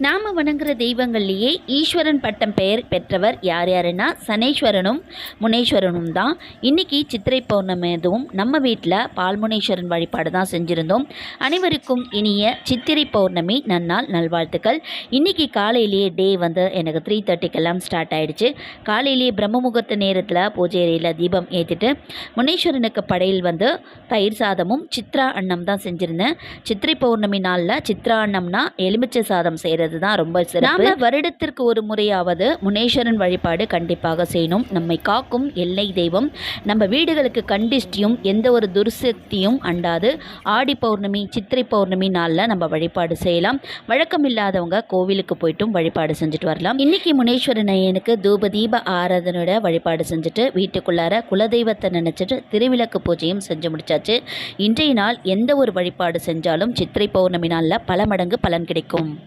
நாம் வணங்குற தெய்வங்கள்லேயே ஈஸ்வரன் பட்டம் பெயர் பெற்றவர் யார் யாருன்னா சனீஸ்வரனும் முனீஸ்வரனும் தான். இன்றைக்கி சித்திரை பௌர்ணமி அதுவும் நம்ம வீட்டில் பால்முனீஸ்வரன் வழிபாடு தான் செஞ்சுருந்தோம். அனைவருக்கும் இனிய சித்திரை பௌர்ணமி நன்னாள் நல்வாழ்த்துக்கள். இன்றைக்கி காலையிலேயே டே எனக்கு 3:30 ஸ்டார்ட் ஆகிடுச்சு. காலையிலேயே பிரம்ம முகூர்த்த நேரத்தில் பூஜை அறையில் தீபம் ஏற்றிட்டு முனீஸ்வரனுக்கு படையில் தயிர் சாதமும் சித்ரா அன்னம் தான் செஞ்சுருந்தேன். சித்திரை பௌர்ணமி நாளில் சித்ரா அன்னம்னா எலுமிச்சை சாதம் செய்கிறது தான் ரொம்ப சிறப்பு. நாம வருடத்திற்கு ஒரு முறையாவது முனீஸ்வரன் வழிபாடு கண்டிப்பாக செய்யணும். நம்மை காக்கும் எல்லை தெய்வம். நம்ம வீடுகளுக்கு கண்டிஷ்டியும் எந்த ஒரு துர்சக்தியும் அண்டாது. ஆடி பௌர்ணமி சித்திரை பௌர்ணமி நாளில் நம்ம வழிபாடு செய்யலாம். வழக்கம் இல்லாதவங்க கோவிலுக்கு போய்ட்டும் வழிபாடு செஞ்சுட்டு வரலாம். இன்னைக்கு முனீஸ்வரன் ஐயனுக்கு தூப தீப ஆராதனோட வழிபாடு செஞ்சுட்டு வீட்டுக்குள்ளார குலதெய்வத்தை நினைச்சிட்டு திருவிளக்கு பூஜையும் செஞ்சு முடிச்சாச்சு. இன்றைய நாள் எந்த ஒரு வழிபாடு செஞ்சாலும் சித்திரை பௌர்ணமி நாளில் பல மடங்கு பலன் கிடைக்கும்.